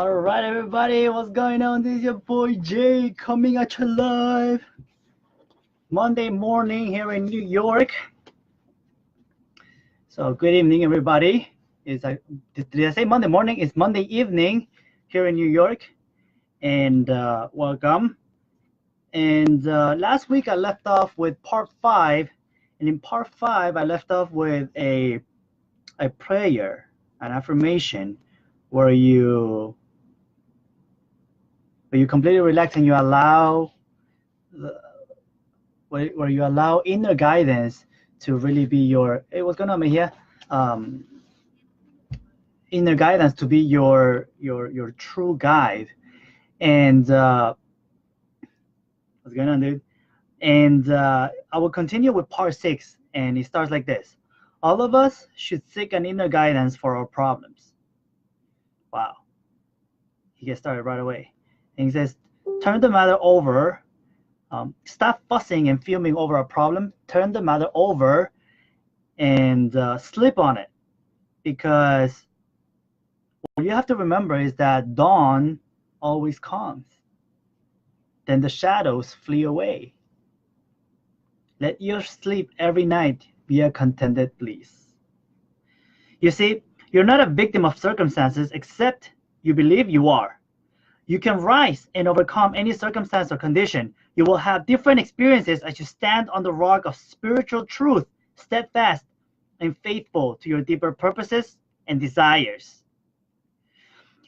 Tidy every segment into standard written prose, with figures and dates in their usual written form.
All right, everybody, what's going on? This is your boy Jay coming at you live Monday morning here in New York. So good evening, everybody. Did I say Monday morning? It's Monday evening here in New York, and welcome. And last week I left off with part 5, and in part 5 I left off with a prayer, an affirmation, where you completely relax and you allow where you allow inner guidance to really be your, hey, what's going on here? Inner guidance to be your true guide. And what's going on, dude? And I will continue with part 6, and it starts like this. All of us should seek an inner guidance for our problems. Wow. He gets started right away. And he says, turn the matter over. Stop fussing and fuming over a problem. Turn the matter over and sleep on it. Because what you have to remember is that dawn always comes. Then the shadows flee away. Let your sleep every night be a contented bliss. You see, you're not a victim of circumstances except you believe you are. You can rise and overcome any circumstance or condition. You will have different experiences as you stand on the rock of spiritual truth, steadfast and faithful to your deeper purposes and desires.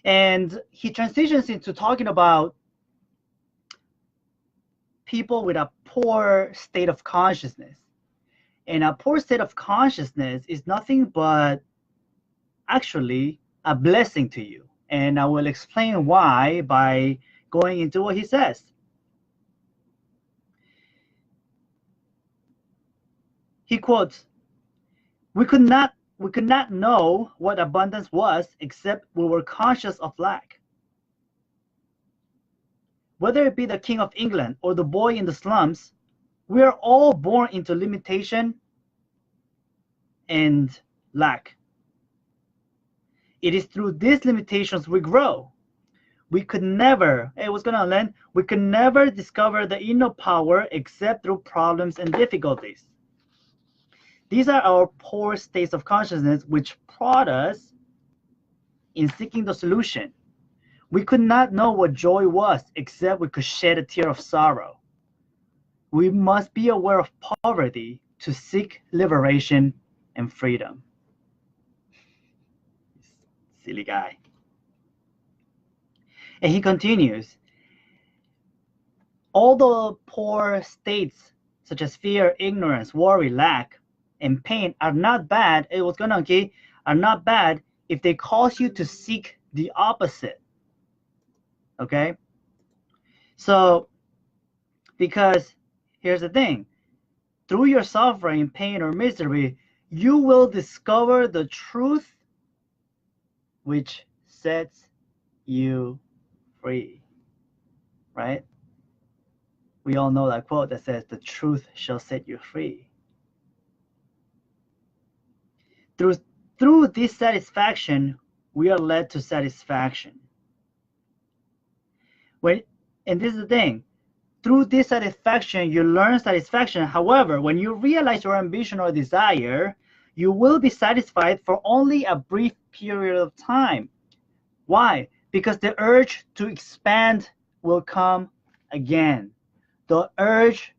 And he transitions into talking about people with a poor state of consciousness. And a poor state of consciousness is nothing but actually a blessing to you. And I will explain why by going into what he says. He quotes, we could not know what abundance was except we were conscious of lack. Whether it be the King of England or the boy in the slums, we are all born into limitation and lack. It is through these limitations we grow. We could never, hey, what's going on, Len? We could never discover the inner power except through problems and difficulties. These are our poor states of consciousness which prod us in seeking the solution. We could not know what joy was except we could shed a tear of sorrow. We must be aware of poverty to seek liberation and freedom. Silly guy. And he continues, all the poor states such as fear, ignorance, worry, lack, and pain are not bad. Hey, what's going on, Key? Are not bad if they cause you to seek the opposite. Okay? So, because here's the thing. Through your suffering, pain, or misery, you will discover the truth which sets you free. Right? We all know that quote that says, the truth shall set you free. Through dissatisfaction, we are led to satisfaction. And this is the thing. Through dissatisfaction, you learn satisfaction. However, when you realize your ambition or desire, you will be satisfied for only a brief period of time. Why? Because the urge to expand will come again. The urge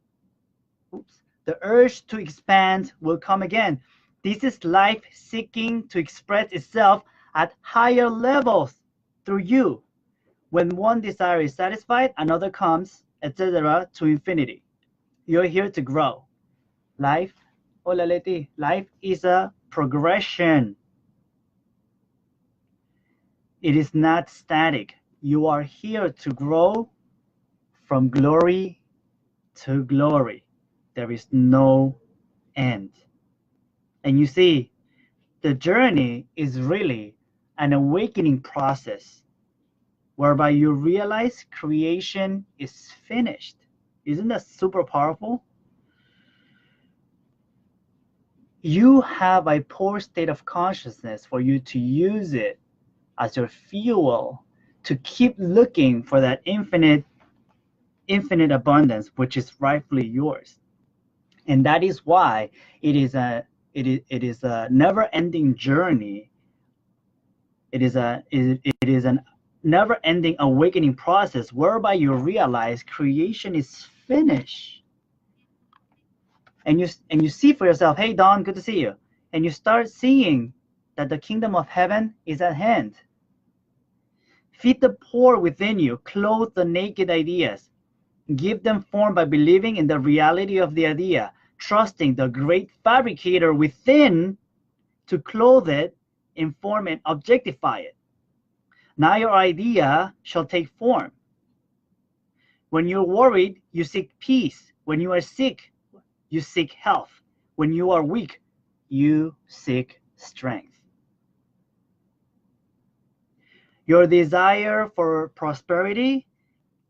to expand will come again. This is life seeking to express itself at higher levels through you. When one desire is satisfied, another comes, etc., to infinity. You're here to grow. Life, hola Leti, life is a progression. It is not static. You are here to grow from glory to glory. There is no end. And you see, the journey is really an awakening process whereby you realize creation is finished. Isn't that super powerful? You have a poor state of consciousness for you to use it as your fuel to keep looking for that infinite abundance, which is rightfully yours. And that is why it is a never-ending journey. It is an never-ending awakening process whereby you realize creation is finished. And you see for yourself, hey Don, good to see you. And you start seeing that the kingdom of heaven is at hand. Feed the poor within you, clothe the naked ideas, give them form by believing in the reality of the idea, trusting the great fabricator within to clothe it, inform and objectify it. Now your idea shall take form. When you're worried, you seek peace. When you are sick, you seek health. When you are weak, you seek strength. Your desire for prosperity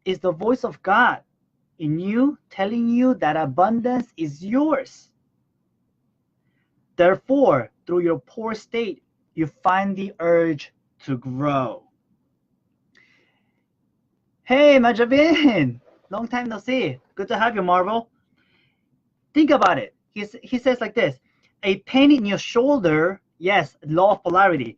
is the voice of God in you, telling you that abundance is yours. Therefore, through your poor state, you find the urge to grow. Hey, Majavin! Long time no see. Good to have you, Marvel. Think about it. He says like this: a pain in your shoulder, yes, law of polarity.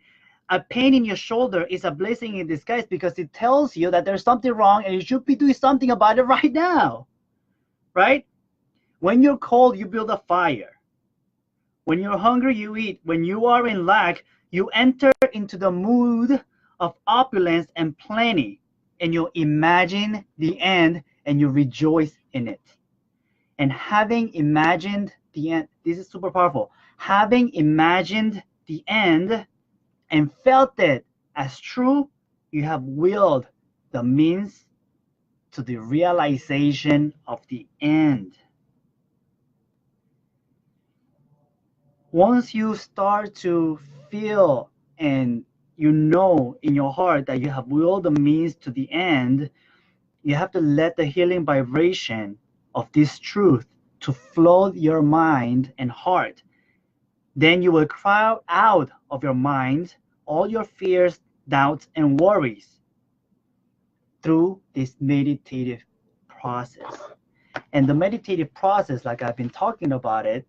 A pain in your shoulder is a blessing in disguise because it tells you that there's something wrong and you should be doing something about it right now, right? When you're cold, you build a fire. When you're hungry, you eat. When you are in lack, you enter into the mood of opulence and plenty, and you imagine the end and you rejoice in it. And having imagined the end, this is super powerful. Having imagined the end and felt it as true, you have willed the means to the realization of the end. Once you start to feel and you know in your heart that you have willed the means to the end, you have to let the healing vibration of this truth to flood your mind and heart. Then you will cry out of your mind all your fears, doubts, and worries through this meditative process. And the meditative process, like I've been talking about it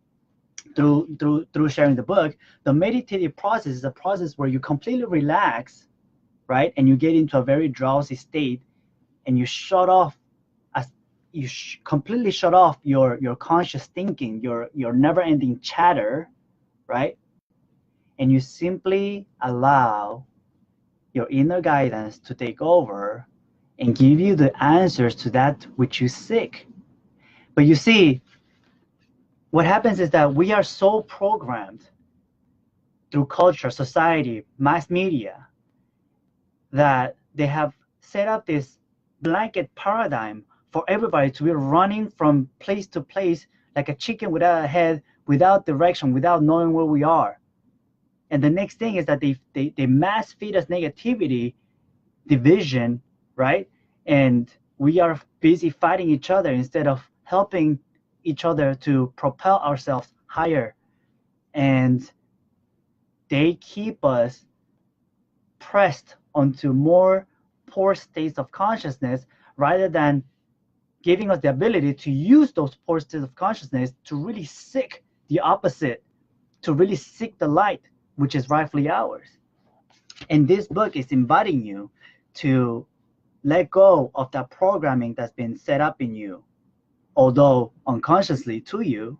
through sharing the book, the meditative process is a process where you completely relax, right? And you get into a very drowsy state, and you shut off, completely shut off your conscious thinking, your never-ending chatter, right? And you simply allow your inner guidance to take over and give you the answers to that which you seek. But you see, what happens is that we are so programmed through culture, society, mass media, that they have set up this blanket paradigm for everybody to be running from place to place like a chicken without a head, without direction, without knowing where we are. And the next thing is that they mass feed us negativity, division, right? And we are busy fighting each other instead of helping each other to propel ourselves higher. And they keep us pressed onto more poor states of consciousness rather than giving us the ability to use those poor states of consciousness to really seek the opposite, to really seek the light, which is rightfully ours. And this book is inviting you to let go of that programming that's been set up in you, although unconsciously to you,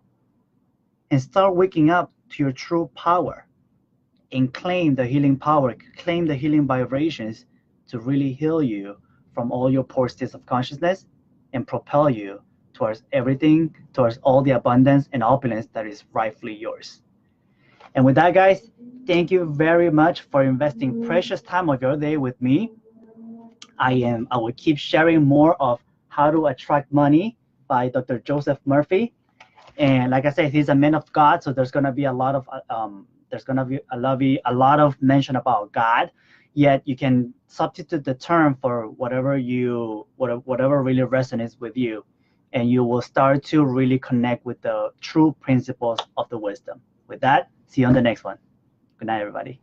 and start waking up to your true power and claim the healing power, claim the healing vibrations to really heal you from all your poor states of consciousness and propel you towards everything, towards all the abundance and opulence that is rightfully yours. And with that, guys, thank you very much for investing precious time of your day with me. I will keep sharing more of How to Attract Money by Dr. Joseph Murphy. And like I said, he's a man of God, so there's gonna be a lot of mention about God. Yet you can substitute the term for whatever really resonates with you, and you will start to really connect with the true principles of the wisdom. With that, see you on the next one. Good night, everybody.